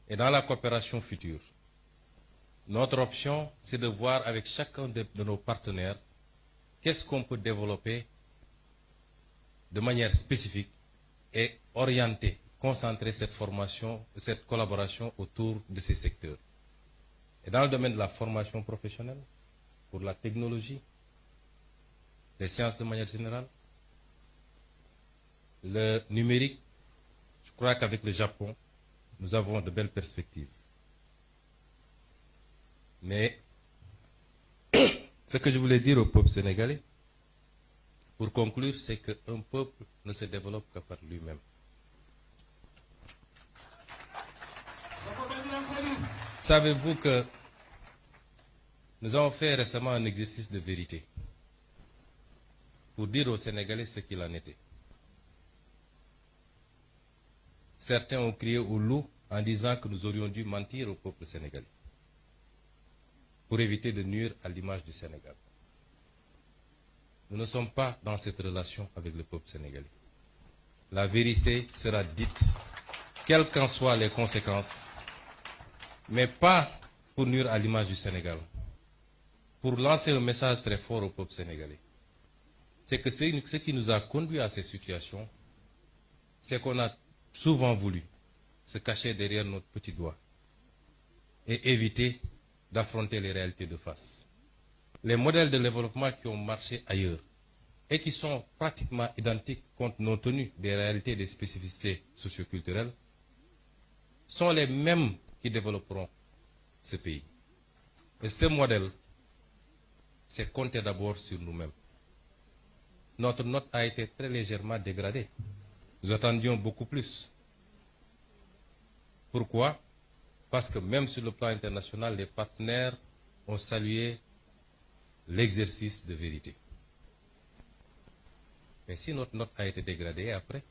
et dans la coopération future, notre option, c'est de voir avec chacun de nos partenaires qu'est-ce qu'on peut développer de manière spécifique et orienter, concentrer cette formation, cette collaboration autour de ces secteurs. Et dans le domaine de la formation professionnelle, pour la technologie, les sciences de manière générale, le numérique, je crois qu'avec le Japon, nous avons de belles perspectives. Mais ce que je voulais dire au peuple sénégalais, pour conclure, c'est qu'un peuple ne se développe que par lui-même. Savez-vous que nous avons fait récemment un exercice de vérité pour dire aux Sénégalais ce qu'il en était. Certains ont crié au loup en disant que nous aurions dû mentir au peuple sénégalais pour éviter de nuire à l'image du Sénégal. Nous ne sommes pas dans cette relation avec le peuple sénégalais. La vérité sera dite, quelles qu'en soient les conséquences, mais pas pour nuire à l'image du Sénégal, pour lancer un message très fort au peuple sénégalais. C'est que ce qui nous a conduit à ces situations, c'est qu'on a souvent voulu se cacher derrière notre petit doigt et éviter d'affronter les réalités de face. Les modèles de développement qui ont marché ailleurs et qui sont pratiquement identiques compte tenu des réalités et des spécificités socioculturelles sont les mêmes qui développeront ce pays. Et ce modèle, c'est compter d'abord sur nous-mêmes. Notre note a été très légèrement dégradée. Nous attendions beaucoup plus. Pourquoi? Parce que même sur le plan international, les partenaires ont salué l'exercice de vérité. Mais si notre note a été dégradée après,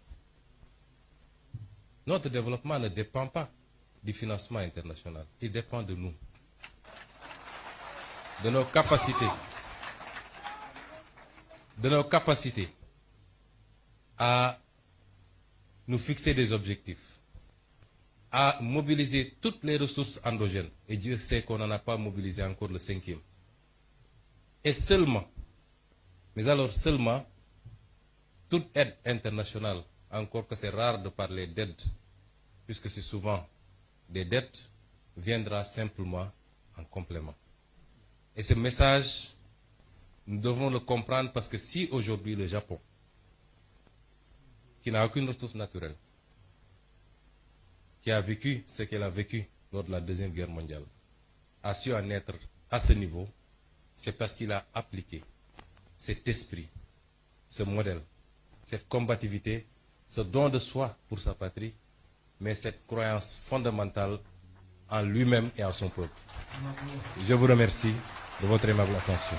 notre développement ne dépend pas du financement international. Il dépend de nous, de nos capacités à nous fixer des objectifs, à mobiliser toutes les ressources endogènes. Et Dieu sait qu'on n'en a pas mobilisé encore le 5e. Et seulement, mais alors seulement, toute aide internationale, encore que c'est rare de parler d'aide, puisque c'est souvent des dettes, viendra simplement en complément. Et ce message, nous devons le comprendre parce que si aujourd'hui le Japon, qui n'a aucune ressource naturelle, qui a vécu ce qu'elle a vécu lors de la Deuxième Guerre mondiale, a su en être à ce niveau, c'est parce qu'il a appliqué cet esprit, ce modèle, cette combativité, ce don de soi pour sa patrie, mais cette croyance fondamentale en lui-même et en son peuple. Je vous remercie de votre aimable attention.